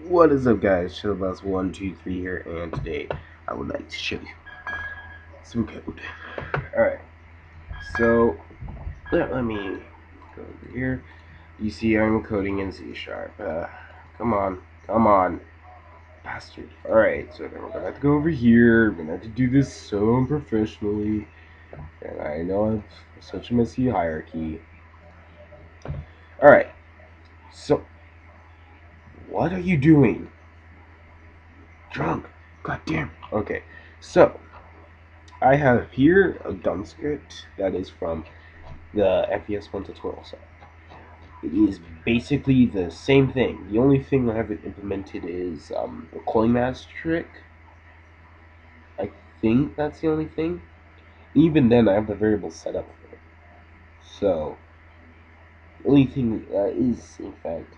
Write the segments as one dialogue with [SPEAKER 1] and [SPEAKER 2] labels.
[SPEAKER 1] What is up, guys? Shadowbus123 here, and today I would like to show you some code. Alright, so let me go over here. You see, I'm coding in C#. Come on, bastard. Alright, so then we're gonna have to go over here. We're gonna have to do this so unprofessionally, and I know I've such a messy hierarchy. Alright, so what are you doing? Drunk. Goddamn. Okay, so I have here a gun script that is from the FPS1 tutorial set. It is basically the same thing. The only thing I haven't implemented is the coin mask trick. I think that's the only thing. Even then, I have the variable set up for it. So, the only thing that is, in fact,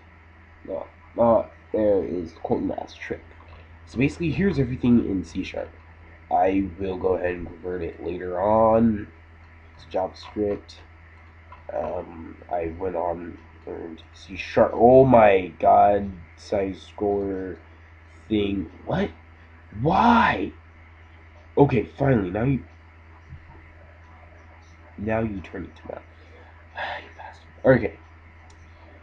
[SPEAKER 1] not there is the coin mask trick. So basically, here's everything in C#. I will go ahead and convert it later on to JavaScript. I went on learned C#. Oh my god, size scroller thing. What? Why? Okay, finally. Now you turn it to map. You bastard. Okay.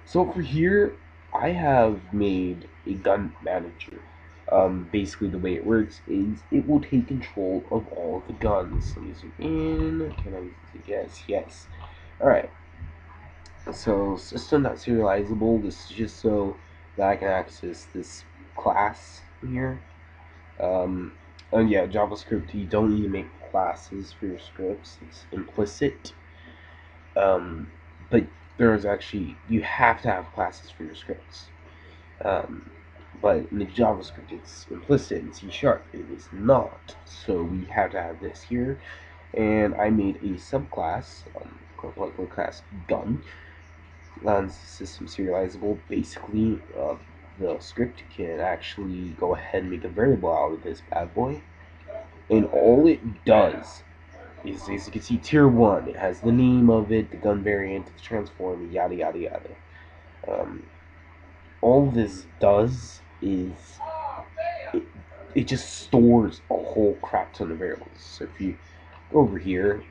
[SPEAKER 1] So over here, I have made a gun manager. Basically, the way it works is it will take control of all the guns. Let me zoom in. Can I? Yes. All right. So system.serializable. This is just so that I can access this class here. And yeah, JavaScript, you don't need to make classes for your scripts. It's implicit. But there's actually, you have to have classes for your scripts. Um, but in the JavaScript, it's implicit. In C#, it is not. So we have to have this here. And I made a subclass, class gun. System serializable. Basically, the script can actually go ahead and make a variable out of this bad boy. And all it does is, as you can see, tier 1. It has the name of it, the gun variant, the transform, yada yada yada. All this does is it just stores a whole crap ton of variables. So if you go over here,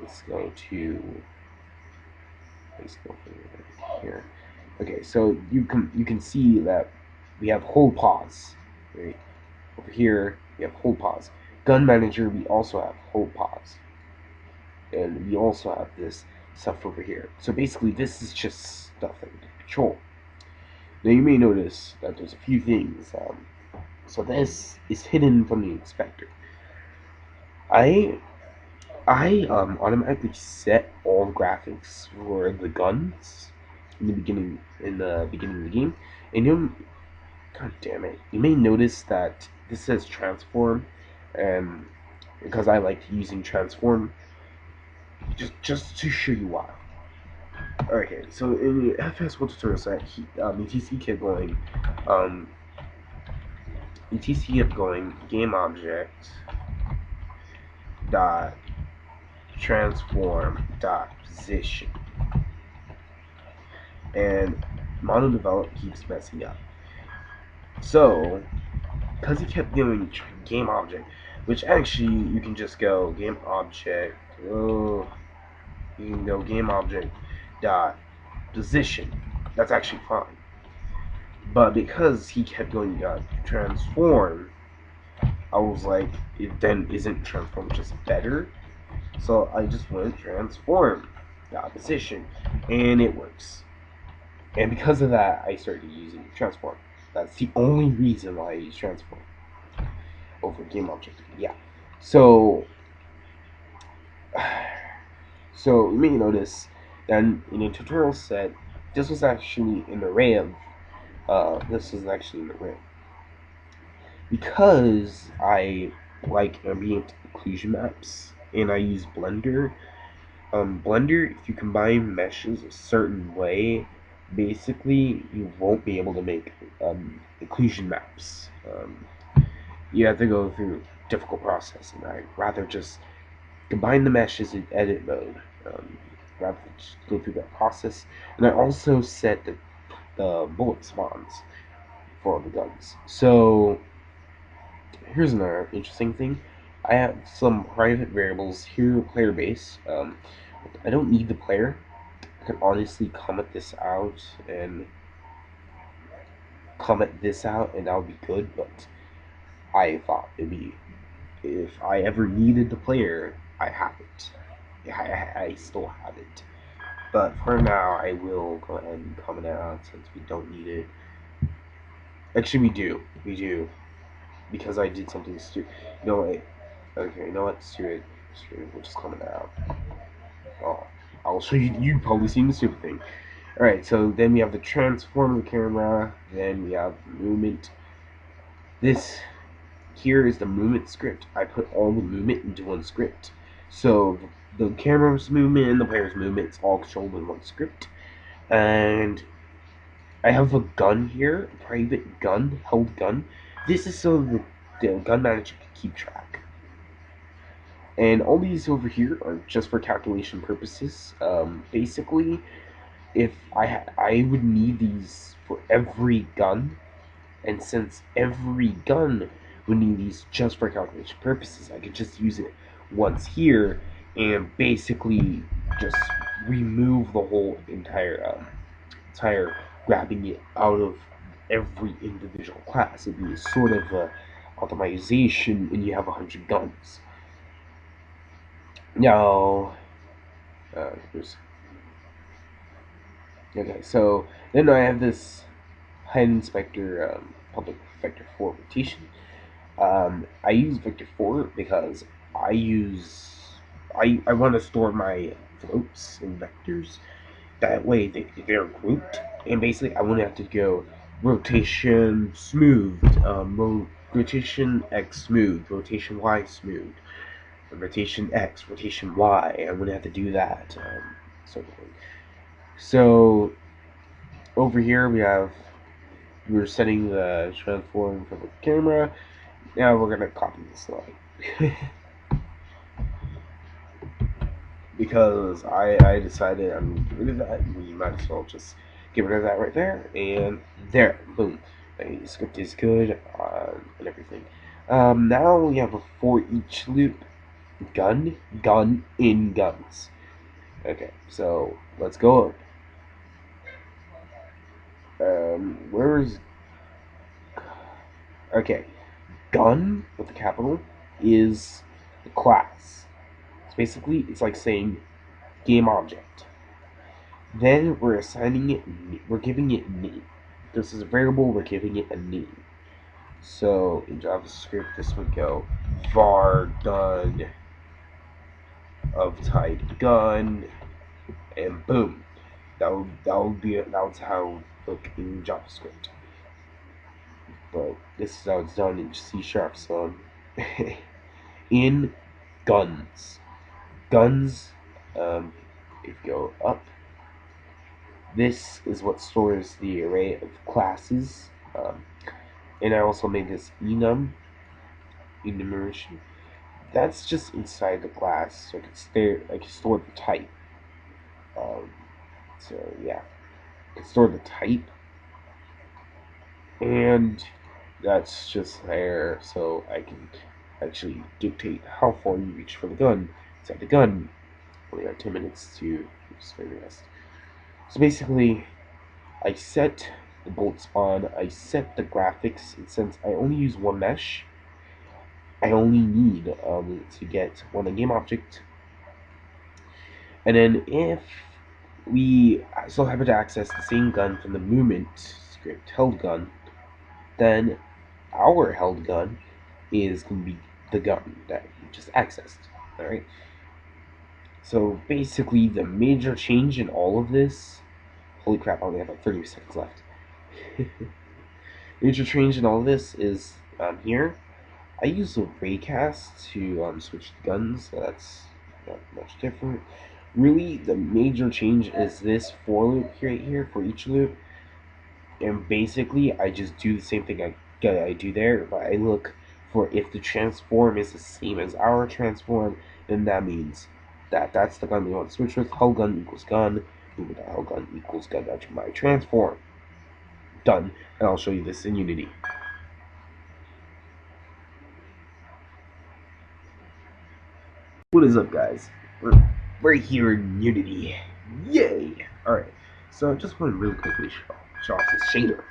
[SPEAKER 1] let's go here. Okay, so you can see that we have hold pause. Right over here, we have hold pause. Gun manager, we also have hold pause, and we also have this stuff over here. So basically, this is just stuff that we can control. Now you may notice that there's a few things. So this is hidden from the inspector. I automatically set all graphics for the guns in the beginning of the game, and god damn it, you may notice that this says transform, and because I like using transform, just to show you why. Okay, so in the FPS1 tutorial set, ETC kept going, game object dot transform dot position, and mono develop keeps messing up. So because he kept doing game object, which actually you can just go game object. Oh, you can go game object dot position. That's actually fine. But because he kept going transform, I was like, it then isn't transform just better? So I just went transform dot position, and it works. And because of that, I started using transform. That's the only reason why I use transform over game object. Yeah. So you may notice that in a tutorial set, this was actually an array of because I like ambient occlusion maps and I use Blender. Blender, if you combine meshes a certain way, basically you won't be able to make occlusion maps. You have to go through difficult processing. I'd rather just combine the meshes in edit mode, rather than just go through that process. And I also set the bullet spawns for all the guns. So here's another interesting thing. I have some private variables here, player base. I don't need the player. I can honestly comment this out, and that would be good. But I thought it'd be, if I ever needed the player, I have it. I still have it. But for now, I will go ahead and comment out since we don't need it. Actually, we do. We do. Because I did something stupid. No, wait. Okay, you know what? Screw it. We'll just comment out. Oh, I'll show you. You've probably seen the stupid thing. Alright, so then we have the transform of the camera. Then we have movement. This here is the movement script. I put all the movement into one script. So the camera's movement and the player's movement is all controlled in one script. And I have a gun here, a private gun, held gun. This is so the gun manager can keep track. And all these over here are just for calculation purposes. Basically, if I would need these for every gun, and since every gun would need these just for calculation purposes, I could just use it once here and basically just remove the whole entire grabbing it out of every individual class. It'd be a sort of optimization, and you have 100 guns. Now, okay, so then I have this HUD inspector, public vector 4 rotation. I use vector 4 because I want to store my floats in vectors. That way they're grouped, and basically I want to have to go rotation smooth, rotation X smooth, rotation Y smooth, rotation X, rotation Y. I'm gonna have to do that sort of thing. So over here we're setting the transform for the camera. Now we're gonna copy this line. Because I decided I'm going to get rid of that, we might as well just get rid of that right there, and there, boom. The script is good, and everything. Now we have a for each loop, gun, in guns. Okay, so let's go. Where's, okay, gun with the capital is the class. So basically, it's like saying game object. Then we're assigning it, we're giving it name. This is a variable, we're giving it a name. So in JavaScript, this would go var gun of type gun, and boom. That was how it would look in JavaScript. But this is how it's done in C#. So in guns, if you go up, this is what stores the array of classes, and I also made this enumeration. That's just inside the class, so I can store the type. So yeah, I can store the type, and that's just there, so I can actually dictate how far you reach for the gun. Inside the gun, we have 10 minutes to spend the rest. So basically, I set the bolt spawn, I set the graphics, and since I only use one mesh, I only need to get one game object. And then if we still happen to access the same gun from the movement script, held gun, then our held gun is going to be the gun that we just accessed. Alright? So basically, the major change in all of this, holy crap, I only have like 30 seconds left. Major change in all of this is here. I use a raycast to switch the guns, so that's not much different. Really, the major change is this for loop right here for each loop, and basically I just do the same thing I do there, but I look for if the transform is the same as our transform, then that means that's the gun we want to switch with. Held gun equals gun, held gun equals gun. That's my transform. done, and I'll show you this in Unity. What is up, guys? We're here in Unity. Yay! Alright, so I just want to really quickly show off this shader.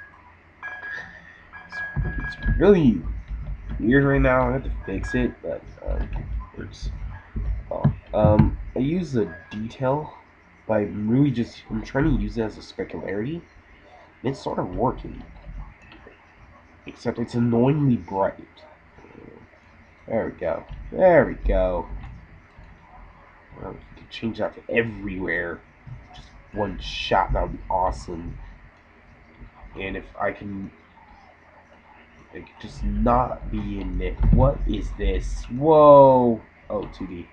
[SPEAKER 1] It's really weird right now. I have to fix it, but it works. I use the detail, but I'm trying to use it as a specularity. And it's sort of working, except it's annoyingly bright. There we go. There we go. Well, you can change that to everywhere. Just one shot, that would be awesome. And if I can, like, just not be in it. What is this? Whoa! Oh, 2D.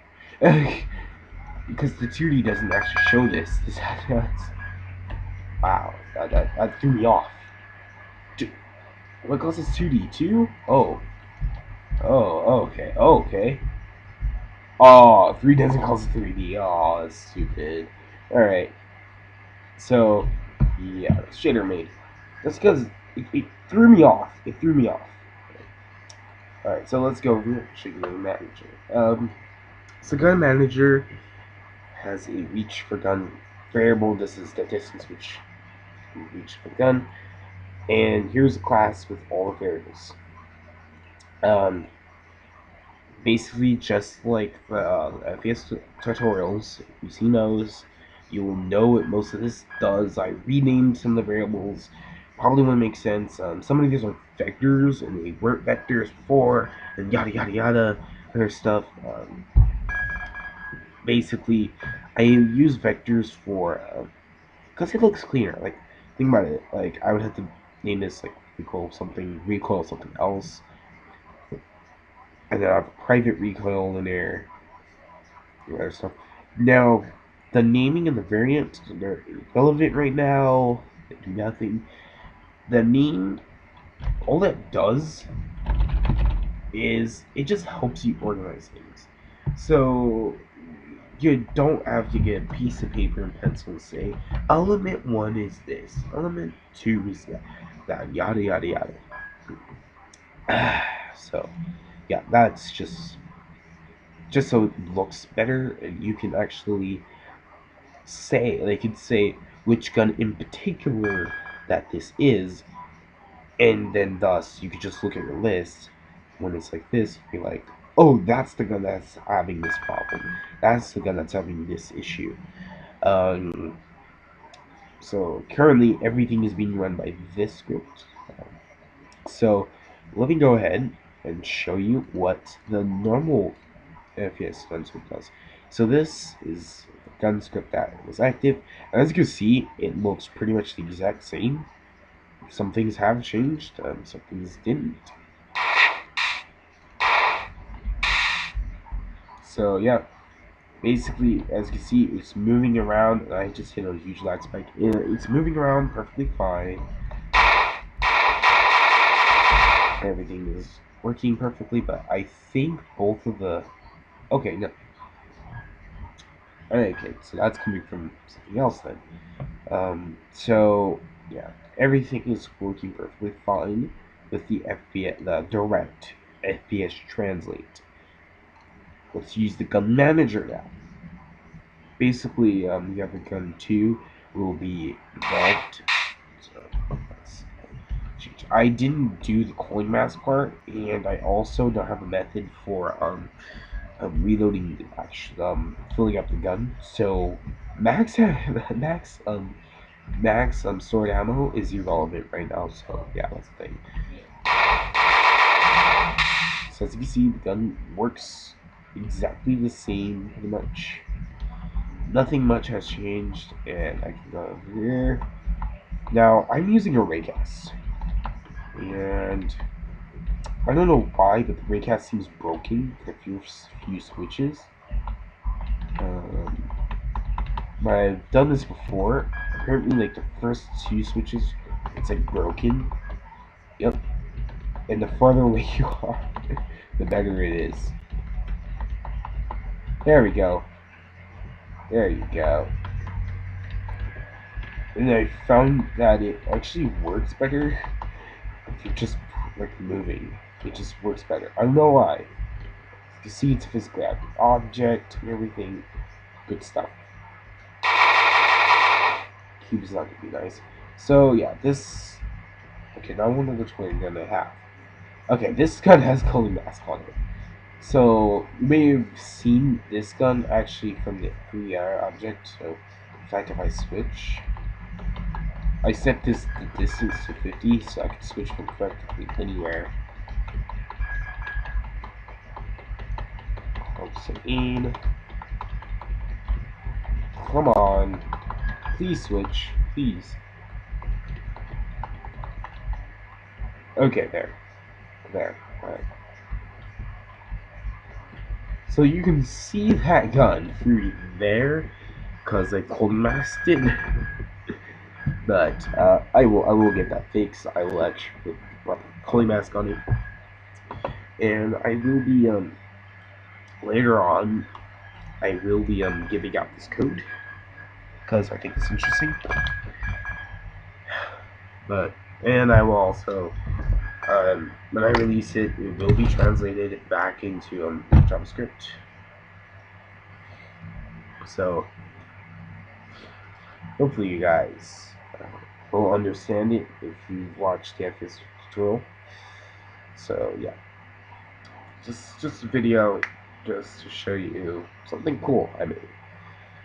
[SPEAKER 1] Because the 2D doesn't actually show this. Wow, that threw me off. What causes 2D? 2? Oh. Oh, okay. Oh, okay. Oh, 3 doesn't cause 3D. Oh, that's stupid. Alright. So, yeah, shader made. That's because it threw me off. It threw me off. Alright, so let's go over show you the manager. So gun manager has a reach for gun variable. This is the distance which you reach for the gun. And here's a class with all the variables. Basically just like the FPS tutorials. If you've seen those, you will know what most of this does. I renamed some of the variables. Probably wouldn't make sense. Some of these are vectors, and they weren't vectors before, and yada yada yada, other stuff. Basically, I use vectors for because it looks cleaner. Like, think about it. Like, I would have to name this like recoil something else, and then I have a private recoil in there. Other stuff. Now, the naming and the variant, they're irrelevant right now. They do nothing. The name, all that does is it just helps you organize things. So you don't have to get a piece of paper and pencil and say, element 1 is this, element 2 is that yada yada yada. So, yeah, that's just so it looks better, and you can actually say, they could say which gun in particular that this is, and then thus you could just look at your list when it's like this, be like, oh, that's the gun that's having this problem, that's the gun that's having this issue. So currently everything is being run by this script. So let me go ahead and show you what the normal FPS gun script does. So this is the gun script that was active, and as you can see, it looks pretty much the exact same. Some things have changed, some things didn't. So yeah, basically, as you can see, it's moving around, and I just hit a huge lag spike. It's moving around perfectly fine. Everything is working perfectly, but I think both of the... Okay, no. Okay, so that's coming from something else then. So yeah, everything is working perfectly fine with the the direct FPS translate. Let's use the gun manager now. Basically, you have the gun 2 will be involved. So I didn't do the coin mask part, and I also don't have a method for reloading, filling up the gun. So max sword ammo is irrelevant right now. So yeah, that's the thing. So as you can see, the gun works exactly the same, pretty much. Nothing much has changed, and I can go over here. Now I'm using a raycast, and I don't know why, but the raycast seems broken with a few switches. But I've done this before. Apparently, like the first 2 switches, it's like broken. Yep. And the farther away you are, the better it is. There we go. There you go. and I found that it actually works better if you're just like moving. It just works better. I don't know why. You see, it's physically active object and everything. Good stuff. Cube is not gonna be nice. So yeah, this. Okay, now I wonder which one I'm gonna have. Okay, this gun has cooling mask on it. So you may have seen this gun actually from the pre-air object. So in fact, if I switch, I set this the distance to 50, so I can switch from practically anywhere. Helps it aim. Come on, please switch, please. Okay, there. All right. So you can see that gun through there, cause I cold masked it. But I will get that fixed. I will actually put cooling mask on it, and I will be later on. I will be giving out this code because I think it's interesting. But and I will also when I release it, it will be translated back into JavaScript. So hopefully you guys will understand it if you've watched the FPS tutorial. So yeah, just a video just to show you something cool I made.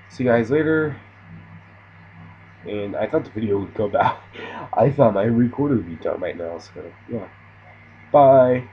[SPEAKER 1] See you guys later. And I thought the video would go back. I thought my recorder would be done right now. So yeah, bye.